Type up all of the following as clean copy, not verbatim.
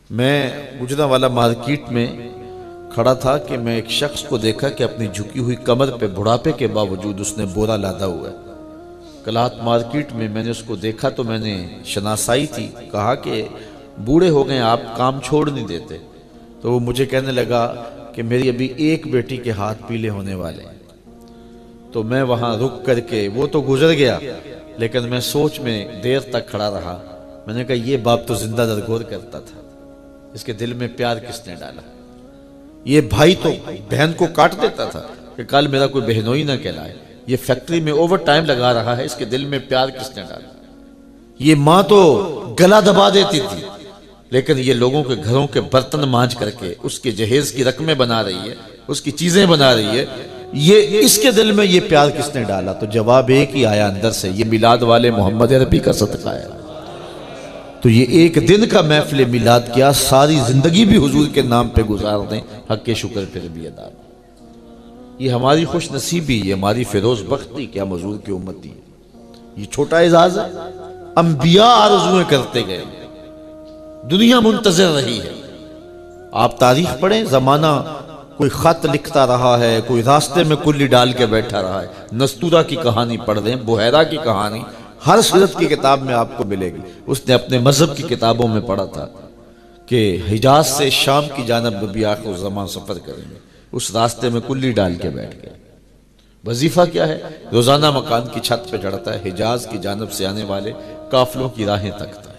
میں گجرانوالہ مارکیٹ میں کھڑا تھا کہ میں ایک شخص کو دیکھا کہ اپنی جھکی ہوئی کمر پہ بڑھاپے کے باوجود اس نے بورا لادا ہوا ہے۔ کلات مارکیٹ میں نے اس کو دیکھا تو میں نے شناسائی تھی، کہا کہ بوڑھے ہو گئے آپ کام چھوڑ نہیں دیتے، تو وہ مجھے کہنے لگا کہ میری ابھی ایک بیٹی کے ہاتھ پیلے ہونے والے ہیں۔ تو میں وہاں رک کر کے، وہ تو گزر گیا لیکن میں سوچ میں دیر تک کھڑا رہا۔ میں نے کہا یہ باپ تو زندہ درگور کرتا تھا، اس کے دل میں پیار کس نے ڈالا؟ یہ بھائی تو بہن کو کاٹ دیتا تھا کہ کل میرا کوئی بہنوئی نہ کہلائے، یہ فیکٹری میں اوور ٹائم لگا رہا ہے، اس کے دل میں پیار کس نے ڈالا؟ یہ ماں تو گلا دبا دیتی تھی لیکن یہ لوگوں کے گھروں کے برتن مانج کر کے اس کے جہیز کی رقمیں بنا رہی ہے، اس کی چیزیں بنا رہی ہے، یہ اس کے دل میں یہ پیار کس نے ڈالا؟ تو جواب ایک ہی آیا اندر سے، یہ میلاد والے محمد عربی کا صدقہ ہے۔ تو یہ ایک دن کا محفل میلاد کیا، ساری زندگی بھی حضور کے نام پہ گزار دیں، حق کے شکر پہ بھی ادا۔ یہ ہماری خوش نصیبی، یہ ہماری فیروز بختی کہ ہم حضور کی امتی ہیں۔ یہ چھوٹا اعزاز ہے، انبیاء آرزویں کرتے گئے، دنیا منتظر رہی ہے۔ آپ تاریخ پڑھیں، زمانہ کوئی خط لکھتا رہا ہے، کوئی راستے میں کلی ڈال کے بیٹھا رہا ہے۔ نستورہ کی کہانی پڑھ دیں، بحیرہ کی کہانی ہر سیرت کی کتاب میں آپ کو ملے گی۔ اس نے اپنے مذہب کی کتابوں میں پڑھا تھا کہ حجاز سے شام کی جانب نبی آخر زمان سفر کریں گے، اس راستے میں کلی ڈال کے بیٹھ گئے۔ وظیفہ کیا ہے؟ روزانہ مکان کی چھت پہ چڑھتا ہے، حجاز کی جانب سے آنے والے قافلوں کی راہیں تکتا ہے۔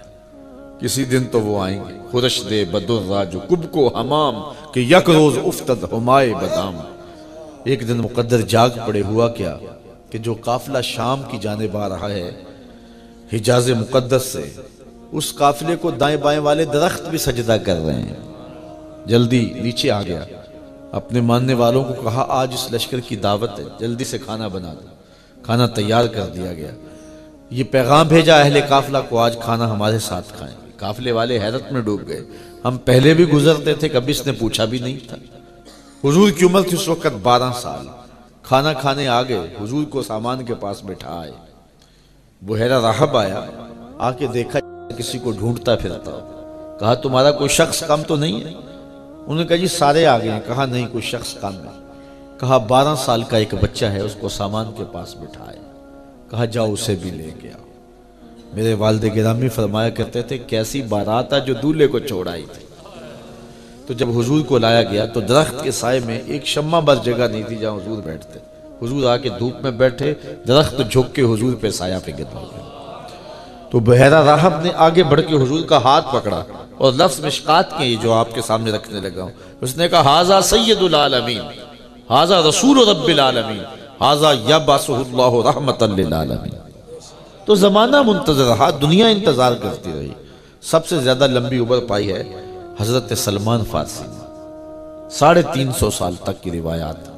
کسی دن تو وہ آئیں گے، خورش دے بدر را جو کب کو حمام کہ یک روز افتد ہمائے بدام۔ ایک دن مقدر جاگ پڑے، ہوا کیا کہ جو قافلہ شام کی جانب آ رہا ہے حجاز مقدس سے، اس قافلے کو دائیں بائیں والے درخت بھی سجدہ کر رہے ہیں۔ جلدی نیچے آ گیا، اپنے ماننے والوں کو کہا آج اس لشکر کی دعوت ہے، جلدی سے کھانا بنا دو۔ کھانا تیار کر دیا گیا، یہ پیغام بھیجا اہل قافلہ کو آج کھانا ہمارے ساتھ کھائیں۔ قافلے والے حیرت میں ڈوب گئے، ہم پہلے بھی گزرتے تھے، کبھی اس نے پوچھا بھی نہیں تھا۔ حضور کی عمر تھی اس وقت 12 سال۔ کھانا کھانے آگئے، حضور کو سامان کے پاس بٹھائے۔ بحیرہ راہب آیا، آ کے دیکھا کسی کو ڈھونڈتا پھرتا ہو۔ کہا تمہارا کوئی شخص کم تو نہیں ہے؟ انہوں نے کہا جی سارے آگئے ہیں۔ کہا نہیں، کوئی شخص کم ہے۔ کہا 12 سال کا ایک بچہ ہے، اس کو سامان کے پاس بٹھائے۔ کہا جاؤ اسے بھی لے کے آؤ۔ میرے والد گرامی فرمایا کرتے تھے کیسی بارات ہے جو دولہے کو چھوڑ آئی تھی۔ تو جب حضور کو لایا گیا تو درخت کے سائے میں ایک شمع بس جگہ نہیں تھی جہاں حضور بیٹھتے۔ حضور آ کے دھوپ میں بیٹھے، درخت جھک کے حضور پہ سایہ فکر ہو گیا۔ تو بحیرہ راہب نے آگے بڑھ کے حضور کا ہاتھ پکڑا اور لفظ مشکات کے جو آپ کے سامنے رکھنے لگا ہوں، اس نے کہا ھذا سید العالمین، ھذا رسول رب العالمین، ھذا یبعثہ اللہ رحمۃ للعالمین۔ تو زمانہ منتظر رہا، دنیا انتظار کرتی رہی۔ سب سے زیادہ لمبی عمر پائی ہے حضرت سلمان فارسی نے، 350 سال تک کی روایات۔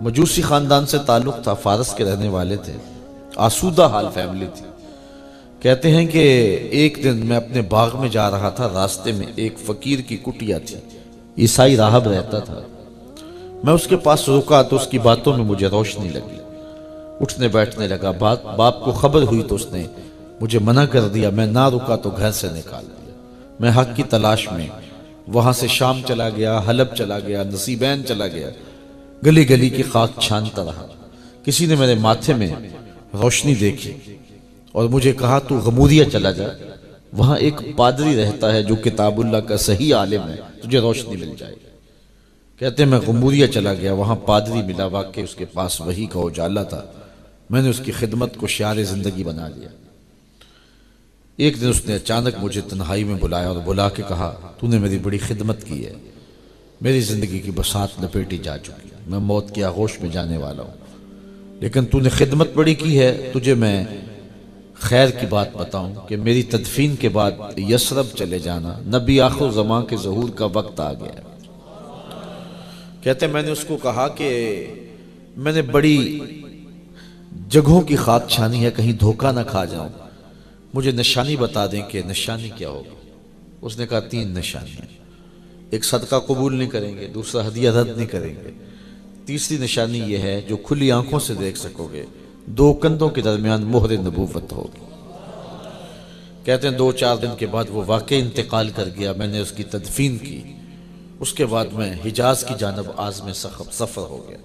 مجوسی خاندان سے تعلق تھا، فارس کے رہنے والے تھے، آسودہ حال فیملی تھی۔ کہتے ہیں کہ ایک دن میں اپنے باغ میں جا رہا تھا، راستے میں ایک فقیر کی کٹیا تھی، عیسائی راہب رہتا تھا۔ میں اس کے پاس رکا تو اس کی باتوں میں مجھے روشنی لگی، اٹھنے بیٹھنے لگا۔ باپ کو خبر ہوئی تو اس نے مجھے منع کر دیا، میں نہ رکا تو گھر سے نکال دیا۔ میں حق کی تلاش میں وہاں سے شام چلا گیا، حلب چلا گیا، نصیبین چلا گیا، گلی گلی کی خاک چھانتا رہا۔ کسی نے میرے ماتھے میں روشنی دیکھی اور مجھے کہا تو غمودیہ چلا جا، وہاں ایک پادری رہتا ہے جو کتاب اللہ کا صحیح عالم ہے، تجھے روشنی مل جائے گی۔ کہتے ہیں میں غمودیہ چلا گیا، وہاں پادری ملا، واقعی اس کے پاس وحی کا اجالا تھا۔ میں نے اس کی خدمت کو شعار زندگی بنا لیا۔ ایک دن اس نے اچانک مجھے تنہائی میں بلایا اور بلا کے کہا تو نے میری بڑی خدمت کی ہے، میری زندگی کی بساط لپیٹی جا چکی ہے، میں موت کی آغوش میں جانے والا ہوں، لیکن تو نے خدمت بڑی کی ہے، تجھے میں خیر کی بات بتاؤں کہ میری تدفین کے بعد یثرب چلے جانا، نبی آخر زمان کے ظہور کا وقت آ گیا۔ کہتے ہیں میں نے اس کو کہا کہ میں نے بڑی جگہوں کی خاک چھانی ہے، کہیں دھوکہ نہ کھا جاؤں، مجھے نشانی بتا دیں کہ نشانی کیا ہوگی۔ اس نے کہا 3 نشانیاں، ایک صدقہ قبول نہیں کریں گے، دوسرا ہدیہ رد نہیں کریں گے، تیسری نشانی یہ ہے جو کھلی آنکھوں سے دیکھ سکو گے، 2 کندھوں کے درمیان مہر نبوت ہوگی۔ کہتے ہیں 2-4 دن کے بعد وہ واقعی انتقال کر گیا، میں نے اس کی تدفین کی۔ اس کے بعد میں حجاز کی جانب عازم سفر ہو گیا،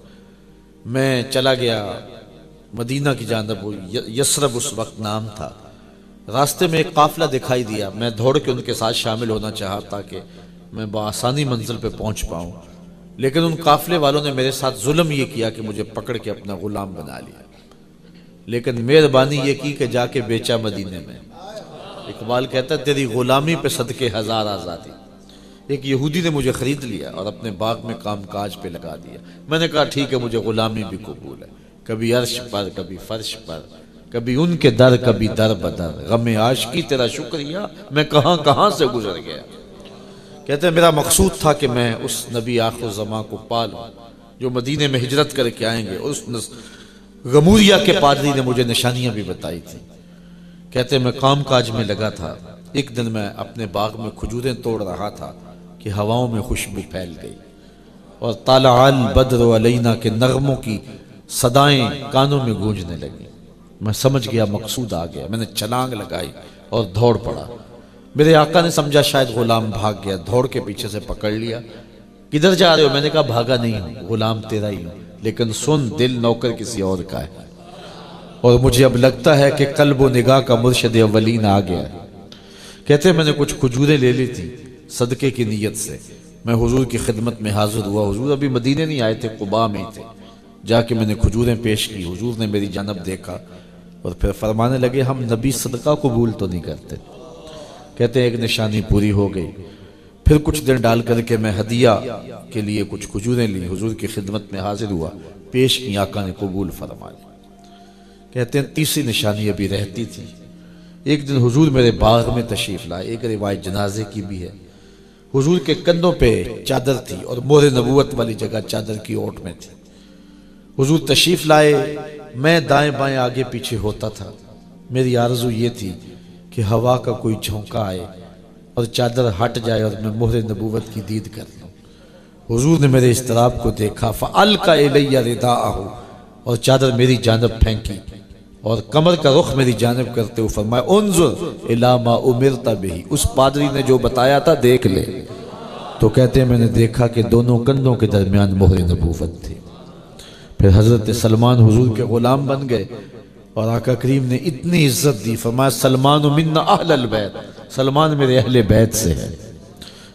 میں چلا گیا مدینہ کی جانب۔ یثرب اس وقت نام تھا۔ راستے میں ایک قافلہ دکھائی دیا، میں دوڑ کے ان کے ساتھ شامل ہونا چاہا تاکہ میں بآسانی منزل پہ پہنچ پاؤں، لیکن ان قافلے والوں نے میرے ساتھ ظلم یہ کیا کہ مجھے پکڑ کے اپنا غلام بنا لیا، لیکن مہربانی یہ کی کہ جا کے بیچا مدینے میں۔ اقبال کہتا ہے تیری غلامی پہ صدقے ہزار آزادی۔ ایک یہودی نے مجھے خرید لیا اور اپنے باغ میں کام کاج پہ لگا دیا۔ میں نے کہا ٹھیک ہے، مجھے غلامی بھی قبول ہے، کبھی عرش پر کبھی فرش پر، کبھی ان کے در کبھی در بدر، غم عاشقی تیرا شکریہ میں کہاں کہاں سے گزر گیا۔ کہتے ہیں میرا مقصود تھا کہ میں اس نبی آخر زمان کو پالوں جو مدینے میں ہجرت کر کے آئیں گے۔ اس غموریہ کے پادری نے مجھے نشانیاں بھی بتائی تھی۔ کہتے ہیں میں کام کاج میں لگا تھا، ایک دن میں اپنے باغ میں کھجوریں توڑ رہا تھا کہ ہواؤں میں خوشبو پھیل گئی اور طالع البدر علینا کے نغموں کی صدائیں کانوں میں گونجنے لگی۔ میں سمجھ گیا مقصود آ گیا، میں نے چھلانگ لگائی اور دوڑ پڑا۔ میرے آقا نے سمجھا شاید غلام بھاگ گیا، دوڑ کے پیچھے سے پکڑ لیا۔ کدھر جا رہے ہو؟ میں نے کہا بھاگا نہیں ہوں، غلام تیرا ہی ہوں، لیکن سن دل نوکر کسی اور کا ہے، اور مجھے اب لگتا ہے کہ قلب و نگاہ کا مرشد اولین آ گیا ہے۔ کہتے ہیں میں نے کچھ کھجوریں لے لی تھی صدقے کی نیت سے۔ میں حضور کی خدمت میں حاضر ہوا، حضور ابھی مدینے نہیں آئے تھے، قباء میں ہی تھے۔ جا کے میں نے کھجوریں پیش کی، حضور نے میری جانب دیکھا اور پھر فرمانے لگے ہم نبی صدقہ قبول تو نہیں کرتے۔ کہتے ہیں ایک نشانی پوری ہو گئی، پھر کچھ دن ڈال کر کے میں ہدیہ کے لیے کچھ کھجوریں لی، حضور کی خدمت میں حاضر ہوا، پیش کی، آقا نے قبول فرمایا۔ کہتے ہیں تیسری نشانی ابھی رہتی تھی۔ ایک دن حضور میرے باغ میں تشریف لائے، ایک روایت جنازے کی بھی ہے۔ حضور کے کندھوں پہ چادر تھی اور مہر نبوت والی جگہ چادر کی اوٹ میں تھی۔ حضور تشریف لائے، میں دائیں بائیں آگے پیچھے ہوتا تھا۔ میری آرزو یہ تھی کہ ہوا کا کوئی جھونکا آئے اور چادر ہٹ جائے اور میں مہر نبوت کی دید کر لوں۔ حضور نے میرے اضطراب کو دیکھا، فَأَلْقَ إِلَيَّ رِدَاءَهُ، اور چادر میری جانب پھینکی اور کمر کا رخ میری جانب کرتے ہوئے فرمایا انظر الی ما امرت بہ، اس پادری نے جو بتایا تھا دیکھ لے۔ تو کہتے ہیں میں نے دیکھا کہ دونوں کندھوں کے درمیان مہر نبوت تھی۔ پھر حضرت سلمان حضور کے غلام بن گئے اور آقا کریم نے اتنی عزت دی، فرمایا سلمان منا اہل البیت، سلمان میرے اہل بیت سے ہے۔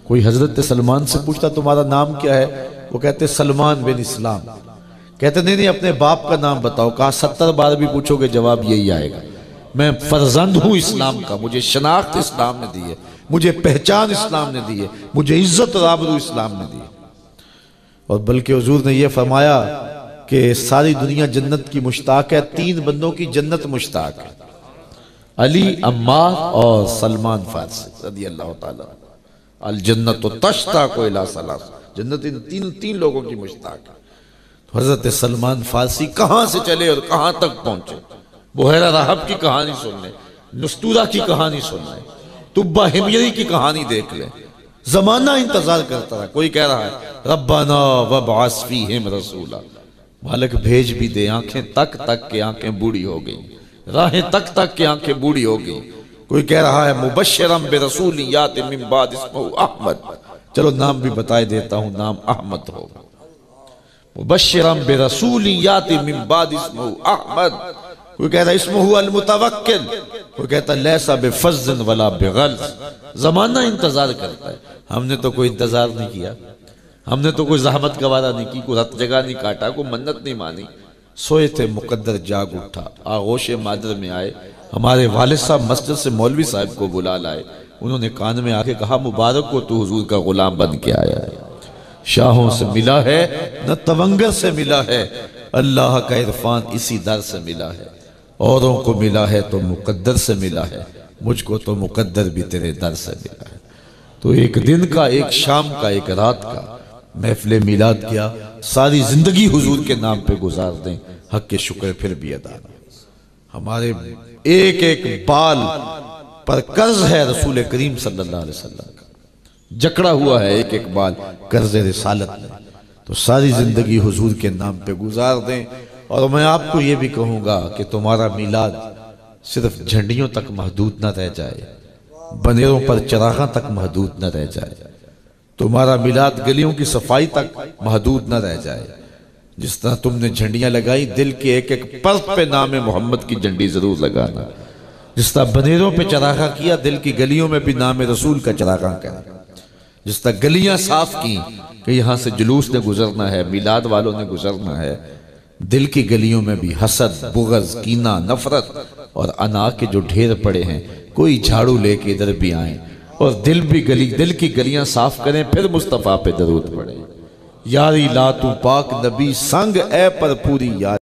کوئی حضرت سلمان سے پوچھتا تمہارا نام کیا ہے؟ وہ کہتے سلمان بن اسلام۔ کہتے نہیں اپنے باپ کا نام بتاؤ۔ کہا 70 بار بھی پوچھو گے جواب یہی آئے گا، میں فرزند ہوں اسلام کا، مجھے شناخت اسلام نے دی ہے، مجھے پہچان اسلام نے دی ہے، مجھے عزت اور آبرو اسلام نے دی ہے۔ اور بلکہ حضور نے یہ فرمایا کہ ساری دنیا جنت کی مشتاق ہے، 3 بندوں کی جنت مشتاق ہے، علی، عمار اور سلمان فارسی رضی اللہ تعالیٰ۔ الجنت تشتاق الی ثلاث، جنت ان تین لوگوں کی مشتاق ہے۔ حضرت سلمان فارسی کہاں سے چلے اور کہاں تک پہنچے؟ بحیرہ راہب کی کہانی سن لیں، نستورہ کی کہانی سن لیں، تبہ حمیری کی کہانی دیکھ لیں۔ زمانہ انتظار کرتا رہا، کوئی کہہ رہا ہے ربنا وابعث فیہم رسولا، مالک بھیج بھی دے، آنکھیں تک تک کے آنکھیں بوڑھی ہو گئی، راہیں تک تک کے آنکھیں بوڑھی ہو گئی۔ کوئی کہہ رہا ہے مبشرم برسول یات من بعد اسمہ احمد، چلو نام بھی بتائے دیتا ہوں، نام احمد ہوگا۔ مبشرم برسول یات من بعد اسمہ احمد، کوئی کہتا ہے اسمہ المتوکل، کوئی کہتا ہے لیسا بفظ ولا بغلظ۔ زمانہ انتظار کرتا ہے، ہم نے تو کوئی انتظار نہیں کیا، ہم نے تو کوئی زحمت گوارا نہیں کی، کوئی رت جگہ نہیں کاٹا، کوئی منت نہیں مانی۔ سوئے تھے مقدر جاگ اٹھا، آغوش مادر میں آئے، ہمارے والد صاحب مسجد سے مولوی صاحب کو بلا لائے، انہوں نے کان میں آ کے کہا مبارک کو تو حضور کا غلام بن کے آیا ہے، شاہوں سے ملا ہے نہ تونگر سے ملا ہے، اللہ کا عرفان اسی در سے ملا ہے، اوروں کو ملا ہے تو مقدر سے ملا ہے، مجھ کو تو مقدر بھی تیرے در سے ملا ہے۔ تو ایک دن کا، ایک شام کا، ایک رات کا محفل میلاد کیا، ساری زندگی حضور کے نام پہ گزار دیں، حق کے شکر پھر بھی ادا نہ۔ ہمارے ایک ایک بال پر قرض ہے رسول کریم صلی اللہ علیہ وسلم کا، جکڑا ہوا ہے ایک ایک بال قرض رسالت میں، تو ساری زندگی حضور کے نام پہ گزار دیں۔ اور میں آپ کو یہ بھی کہوں گا کہ تمہارا میلاد صرف جھنڈیوں تک محدود نہ رہ جائے، بنیروں پر چراغاں تک محدود نہ رہ جائے، تمہارا میلاد گلیوں کی صفائی تک محدود نہ رہ جائے۔ جس طرح تم نے جھنڈیاں لگائی، دل کے ایک ایک پرت پہ نام محمد کی جھنڈی ضرور لگانا۔ جس طرح بنیروں پہ چراغاں کیا، دل کی گلیوں میں بھی نام رسول کا چراغاں کرنا۔ جس طرح گلیاں صاف کی کہ یہاں سے جلوس نے گزرنا ہے، میلاد والوں نے گزرنا ہے، دل کی گلیوں میں بھی حسد، بغض، کینہ، نفرت اور انا کے جو ڈھیر پڑے ہیں، کوئی جھاڑو لے کے ادھر بھی آئیں اور دل کی گلیاں صاف کریں، پھر مصطفیٰ پہ درود پڑھیں۔ یاری لا تو پاک نبی سنگ اے پر پوری یاری۔